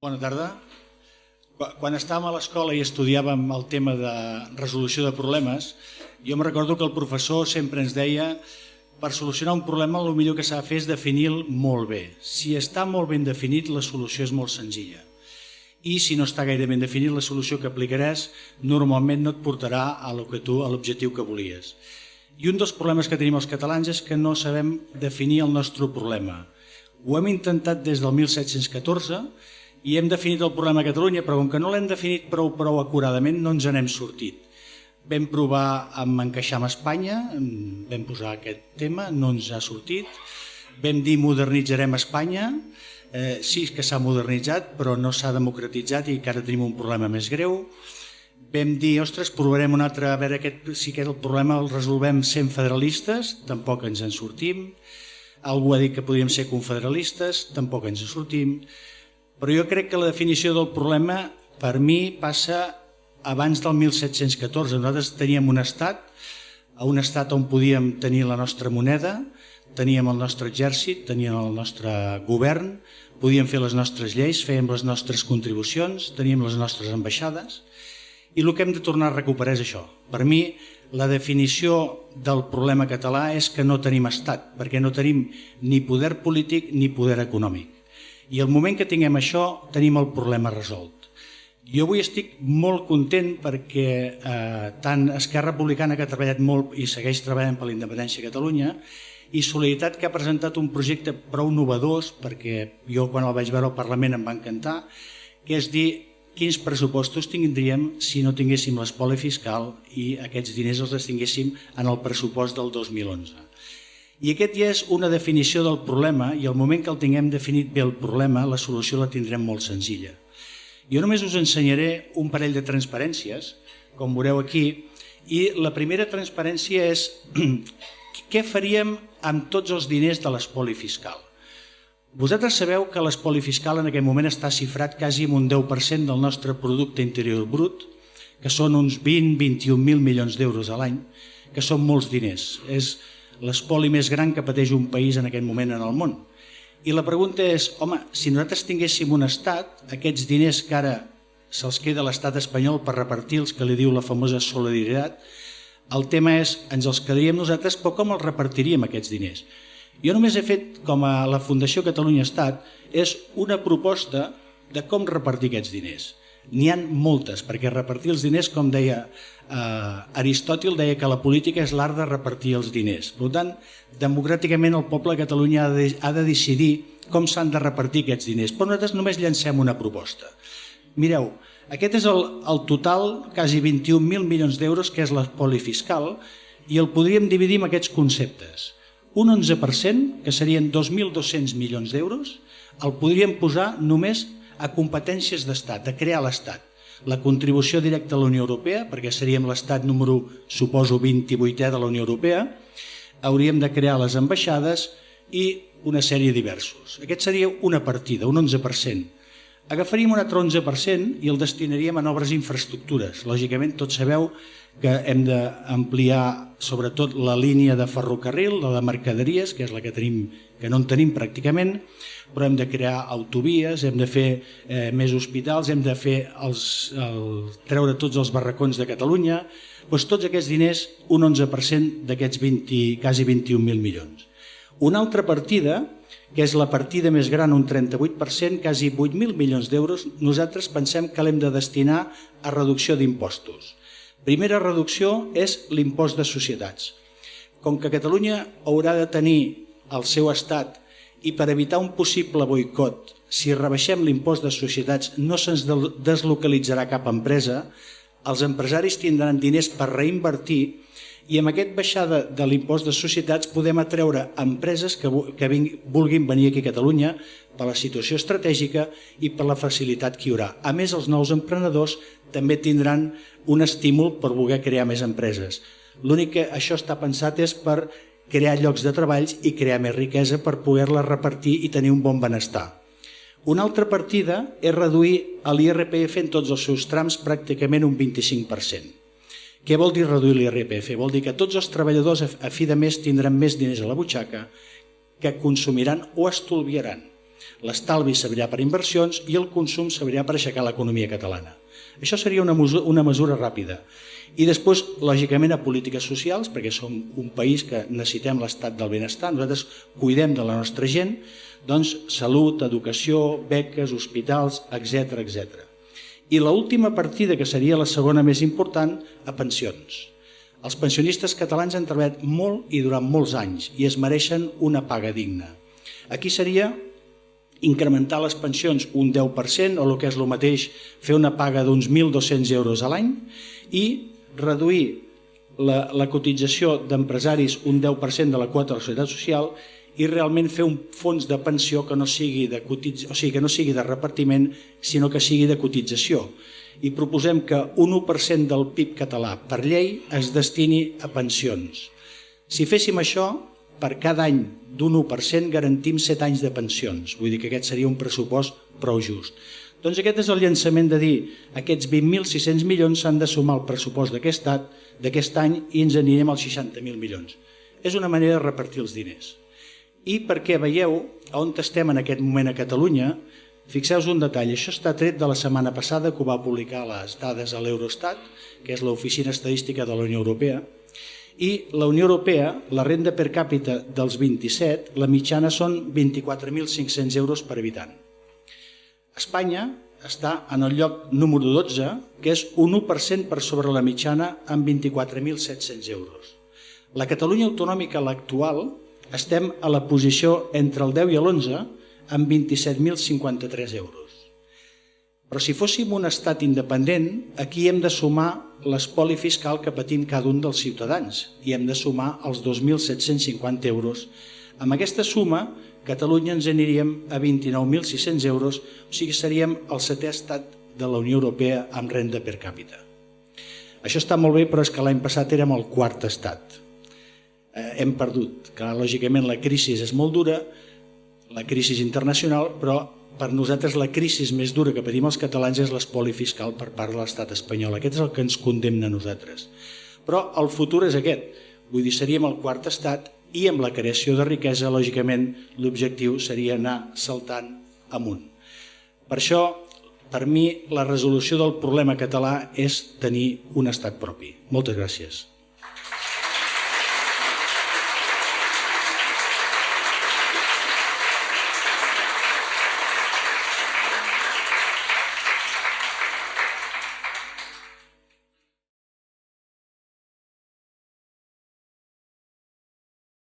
Bona tarda. Quan estàvem a l'escola i estudiàvem el tema de resolució de problemes, jo em recordo que el professor sempre ens deia per solucionar un problema el millor que s'ha de fer és definir-lo molt bé. Si està molt ben definit, la solució és molt senzilla. I si no està gaire ben definit, la solució que aplicaràs normalment no et portarà a l'objectiu que volies. I un dels problemes que tenim els catalans és que no sabem definir el nostre problema. Ho hem intentat des del 1714 i hem definit el problema a Catalunya, però com que no l'hem definit prou acuradament no ens n'hem sortit. Vam provar amb encaixar amb Espanya, vam posar aquest tema, no ens ha sortit. Vam dir modernitzarem Espanya, sí que s'ha modernitzat però no s'ha democratitzat i encara tenim un problema més greu. Vam dir, ostres, provarem un altre, a veure si aquest problema el resolvem sent federalistes, tampoc ens en sortim. Algú ha dit que podríem ser confederalistes, tampoc ens en sortim. Però jo crec que la definició del problema per mi passa abans del 1714. Nosaltres teníem un estat on podíem tenir la nostra moneda, teníem el nostre exèrcit, teníem el nostre govern, podíem fer les nostres lleis, fèiem les nostres contribucions, teníem les nostres ambaixades i el que hem de tornar a recuperar és això. Per mi la definició del problema català és que no tenim estat, perquè no tenim ni poder polític ni poder econòmic. I al moment que tinguem això, tenim el problema resolt. Jo avui estic molt content perquè tant Esquerra Republicana, que ha treballat molt i segueix treballant per la independència de Catalunya, i Solidaritat, que ha presentat un projecte prou innovador, perquè jo quan el vaig veure al Parlament em va encantar, que és dir quins pressupostos tindríem si no tinguéssim l'espoli fiscal i aquests diners els destinguéssim en el pressupost del 2011. I aquest ja és una definició del problema i al moment que el tinguem definit bé el problema, la solució la tindrem molt senzilla. Jo només us ensenyaré un parell de transparències, com veureu aquí, i la primera transparència és què faríem amb tots els diners de l'espoli fiscal. Vosaltres sabeu que l'espoli fiscal en aquest moment està xifrat quasi en un 10% del nostre producte interior brut, que són uns 20-21.000 milions d'euros a l'any, que són molts diners. És l'espoli més gran que pateix un país en aquest moment en el món. I la pregunta és, home, si nosaltres tinguéssim un estat, aquests diners que ara se'ls queda l'estat espanyol per repartir-los, que li diu la famosa solidaritat, el tema és, ens els quedaríem nosaltres, però com els repartiríem aquests diners? Jo només he fet, com a la Fundació Catalunya Estat, és una proposta de com repartir aquests diners. N'hi ha moltes, perquè repartir els diners, com deia Aristòtil, deia que la política és l'art de repartir els diners. Per tant, democràticament el poble de Catalunya ha de decidir com s'han de repartir aquests diners. Però nosaltres només llancem una proposta. Mireu, aquest és el total, quasi 21.000 milions d'euros, que és l'espoli fiscal, i el podríem dividir en aquests conceptes. Un 11%, que serien 2.200 milions d'euros, el podríem posar només a competències d'estat, de crear l'estat. La contribució directa a la Unió Europea, perquè seríem l'estat número, suposo, 28è de la Unió Europea, hauríem de crear les ambaixades i una sèrie de diversos. Aquest seria una partida, un 11%. Agafaríem un altre 11% i el destinaríem a noves infraestructures. Lògicament, tots sabeu que hem d'ampliar sobretot la línia de ferrocarril, la de mercaderies, que és la que tenim, que no en tenim pràcticament, però hem de crear autovies, hem de fer més hospitals, hem de fer treure tots els barracons de Catalunya. Doncs tots aquests diners, un 11% d'aquests quasi 21.000 milions. Una altra partida, que és la partida més gran, un 38%, quasi 8.000 milions d'euros, nosaltres pensem que l'hem de destinar a reducció d'impostos. Primera reducció és l'impost de societats. Com que Catalunya haurà de tenir el seu estat i per evitar un possible boicot, si rebaixem l'impost de societats no se'ns deslocalitzarà cap empresa, els empresaris tindran diners per reinvertir i amb aquest baixada de l'impost de societats podem atreure empreses que vulguin venir aquí a Catalunya per la situació estratègica i per la facilitat que hi haurà. A més, els nous emprenedors també tindran un estímul per voler crear més empreses. L'únic que això està pensat és per crear llocs de treballs i crear més riquesa per poder-la repartir i tenir un bon benestar. Una altra partida és reduir l'IRPF en tots els seus trams pràcticament un 25%. Què vol dir reduir l'IRPF? Vol dir que tots els treballadors a fi de mes tindran més diners a la butxaca que consumiran o estalviaran. l'estalvi servirà per inversions i el consum servirà per aixecar l'economia catalana. Això seria una mesura ràpida. I després, lògicament, a polítiques socials, perquè som un país que necessitem l'estat del benestar, nosaltres cuidem de la nostra gent, doncs salut, educació, beques, hospitals, etc. I l'última partida, que seria la segona més important, a pensions. Els pensionistes catalans han treballat molt i durant molts anys i es mereixen una paga digna. Aquí seria incrementar les pensions un 10%, o el que és el mateix, fer una paga d'uns 1.200 euros a l'any i reduir la cotització d'empresaris un 10% de la quota de la Seguretat Social i realment fer un fons de pensió que no sigui de repartiment, sinó que sigui de cotització. I proposem que un 1% del PIB català per llei es destini a pensions. Si féssim això, per cada any d'un 1% garantim 7 anys de pensions. Vull dir que aquest seria un pressupost prou just. Doncs aquest és el llançament de dir aquests 20.600 milions s'han de sumar al pressupost d'aquest any i ens anirem als 60.000 milions. És una manera de repartir els diners. I perquè veieu on estem en aquest moment a Catalunya, fixeu-vos un detall, això està tret de la setmana passada que ho va publicar les dades a l'Eurostat, que és l'Oficina Estadística de la Unió Europea, i la Unió Europea, la renda per càpita dels 27, la mitjana són 24.500 euros per habitant. Espanya està en el lloc número 12, que és un 1% per sobre la mitjana amb 24.700 euros. La Catalunya autonòmica, l'actual, estem a la posició entre el 10 i l'11 amb 27.053 euros. Però si fóssim un estat independent, aquí hem de sumar l'espoli fiscal que patim cada un dels ciutadans i hem de sumar els 2.750 euros. Amb aquesta suma, Catalunya ens aniríem a 29.600 euros, o sigui que seríem el 7è estat de la Unió Europea amb renda per càpita. Això està molt bé, però és que l'any passat érem el 4è estat. Hem perdut. Clar, lògicament la crisi és molt dura, la crisi internacional, però per nosaltres la crisi més dura que patim els catalans és l'espoli fiscal per part de l'estat espanyol. Aquest és el que ens condemna a nosaltres. Però el futur és aquest. Vull dir, seríem el 4è estat i amb la creació de riquesa, lògicament, l'objectiu seria anar saltant amunt. Per això, per mi, la resolució del problema català és tenir un estat propi. Moltes gràcies.